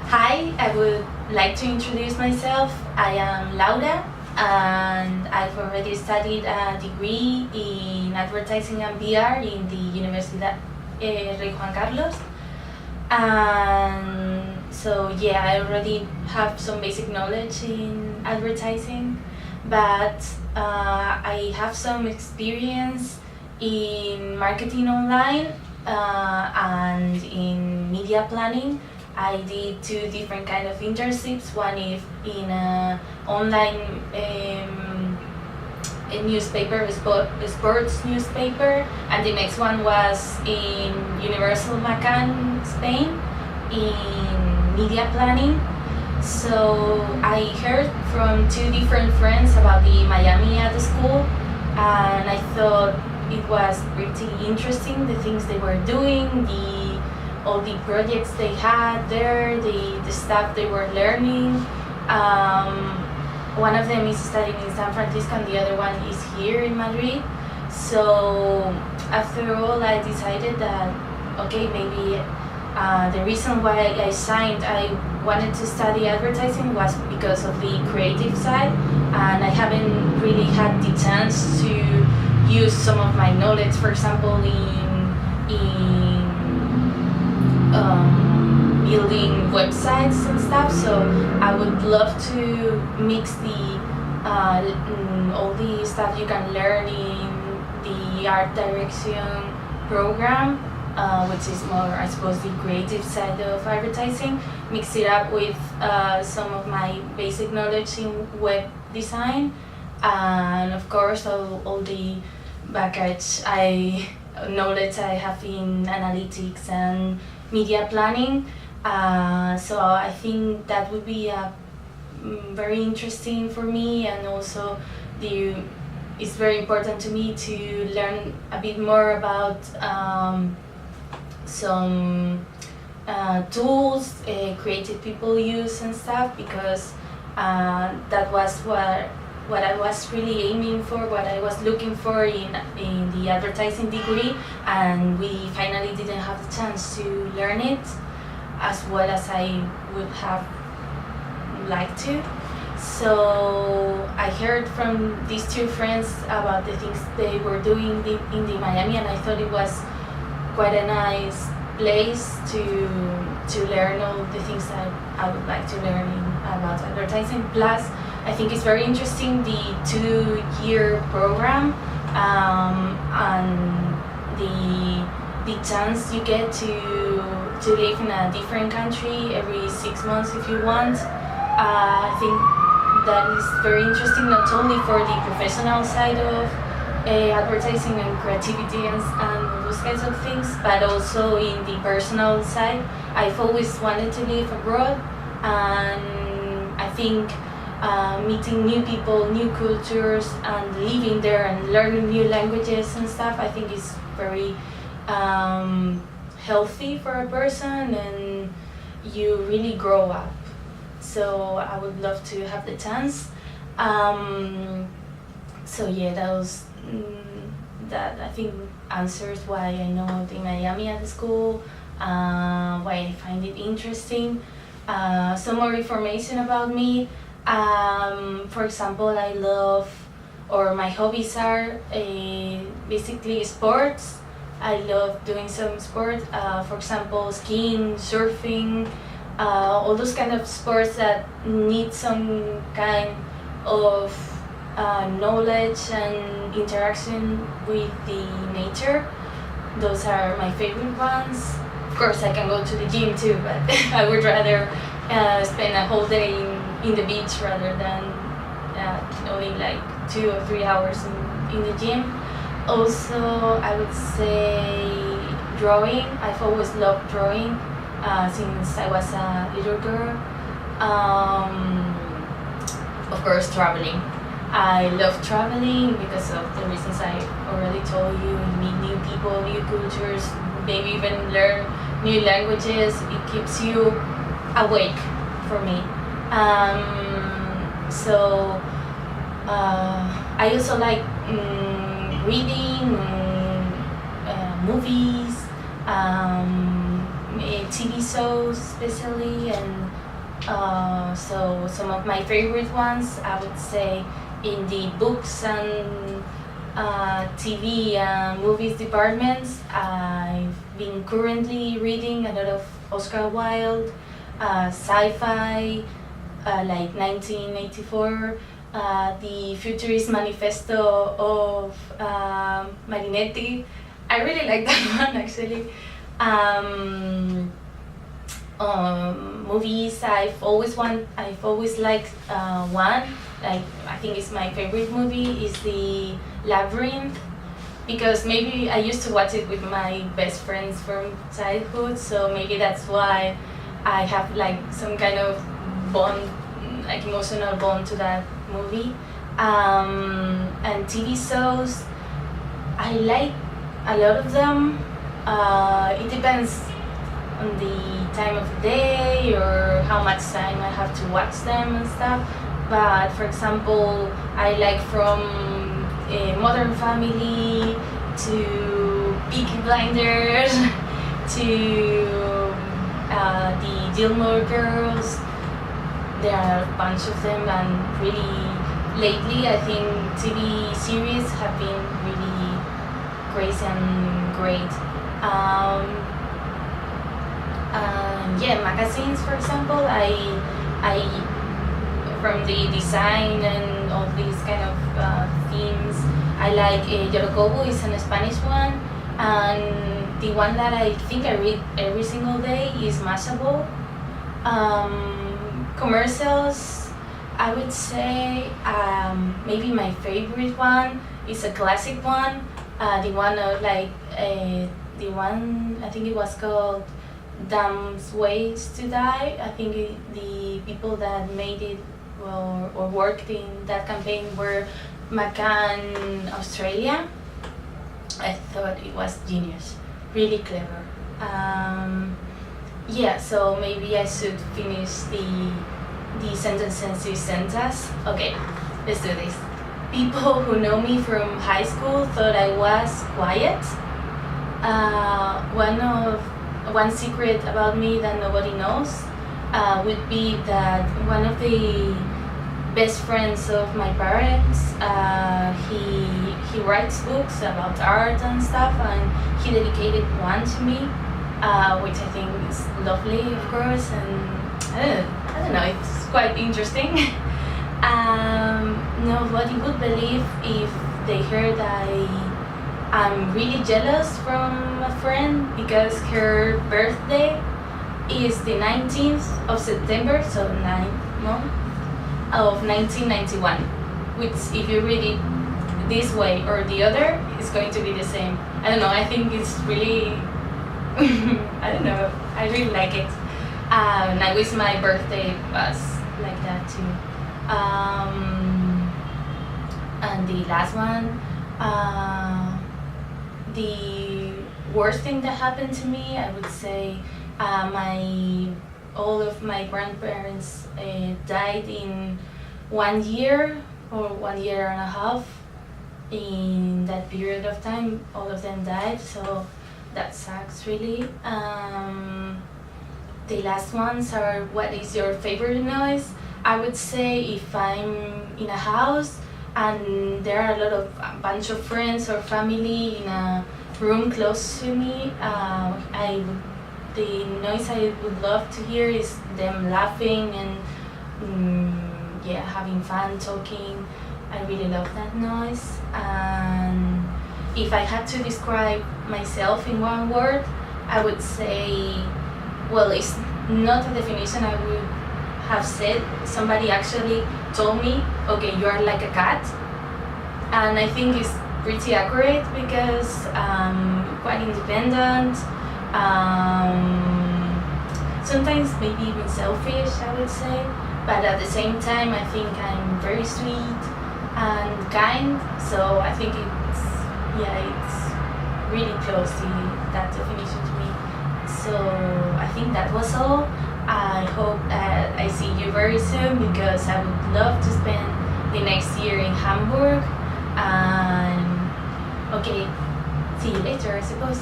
Hi, I would like to introduce myself. I am Laura, and I've already studied a degree in advertising and PR in the Universidad Rey Juan Carlos. And so, yeah, I already have some basic knowledge in advertising, but I have some experience in marketing online and in media planning. I did two different kind of internships. One is in a online a newspaper, a sports newspaper, and the next one was in Universal Macan, Spain, in media planning. So I heard from two different friends about the Miami Ad School, and I thought it was pretty interesting, the things they were doing, all the projects they had there, the stuff they were learning. One of them is studying in San Francisco and the other one is here in Madrid. So after all, I decided that, okay, maybe the reason why I wanted to study advertising was because of the creative side, and I haven't really had the chance to use some of my knowledge, for example, in building websites and stuff. So I would love to mix all the stuff you can learn in the art direction program, which is more, I suppose, the creative side of advertising, mix it up with some of my basic knowledge in web design, and of course all the baggage knowledge I have in analytics and media planning. So I think that would be very interesting for me, and also it's very important to me to learn a bit more about some tools creative people use and stuff, because that was what I was really aiming for, what I was looking for in the advertising degree, and we finally didn't have the chance to learn it as well as I would have liked to. So I heard from these two friends about the things they were doing in the Miami, and I thought it was quite a nice place to learn all the things that I would like to learn about advertising. Plus, I think it's very interesting, the 2-year program, and the chance you get to live in a different country every 6 months if you want. I think that is very interesting, not only for the professional side of advertising and creativity and those kinds of things, but also in the personal side. I've always wanted to live abroad, and I think meeting new people, new cultures, and living there and learning new languages and stuff, I think is very healthy for a person, and you really grow up. So I would love to have the chance. So yeah, that I think answers why I know the Miami Ad School, why I find it interesting. Some more information about me. For example, I love, or my hobbies are basically sports. I love doing some sport, for example, skiing, surfing, all those kind of sports that need some kind of knowledge and interaction with the nature. Those are my favorite ones. Of course, I can go to the gym too, but I would rather spend a whole day in the beach rather than only like 2 or 3 hours in the gym. Also, I would say drawing. I've always loved drawing since I was a little girl. Of course, traveling. I love traveling because of the reasons I already told you. You meet new people, new cultures, maybe even learn new languages. It keeps you awake for me. So I also like reading, movies, TV shows especially, and so some of my favorite ones, I would say, in the books and TV and movies departments, I've been currently reading a lot of Oscar Wilde, sci-fi, like 1984, the Futurist Manifesto of Marinetti. I really like that one actually. Movies, I've always liked one. Like I think it's my favorite movie is the Labyrinth, because maybe I used to watch it with my best friends from childhood, so maybe that's why I have like some kind of bond, like emotional bond to that movie. And TV shows, I like a lot of them. It depends on the time of the day or how much time I have to watch them and stuff. But for example, I like from Modern Family to Peaky Blinders to the Gilmore Girls. There are a bunch of them, and really lately I think TV series have been really crazy and great. Yeah, magazines, for example, I from the design and all these kind of themes, I like Yorokobu is an Spanish one, and the one that I think I read every single day is Mashable. Commercials, I would say maybe my favorite one is a classic one, the one of the one I think it was called Dumb Ways to Die. I think the people that made it or worked in that campaign were McCann Australia. I thought it was genius, really clever. Yeah, so maybe I should finish the sentences you sent us. Okay, let's do this. People who know me from high school thought I was quiet. One secret about me that nobody knows would be that one of the best friends of my parents, he writes books about art and stuff, and he dedicated one to me, which I think is lovely, of course, and I don't know, it's quite interesting. Nobody would believe if they heard I'm really jealous from a friend because her birthday is the 19th of September, so 9th month of 1991, which if you read it this way or the other, it's going to be the same. I don't know, I think it's really, I don't know, I really like it. And I wish my birthday was like that too. And the last one, the worst thing that happened to me, I would say all of my grandparents died in 1 year or 1 year and a half. In that period of time, all of them died, so that sucks really. The last ones are, what is your favorite noise? I would say if I'm in a house and there are a bunch of friends or family in a room close to me, the noise I would love to hear is them laughing and having fun, talking. I really love that noise. And if I had to describe myself in one word, I would say, well, it's not a definition I would have said. Somebody actually told me, okay, you are like a cat. And I think it's pretty accurate because I'm quite independent. Sometimes maybe even selfish, I would say. But at the same time, I think I'm very sweet and kind. So I think it's really close to that definition to me. So I think that was all. I hope that I see you very soon because I would love to spend the next year in Hamburg. And okay, see you later, I suppose.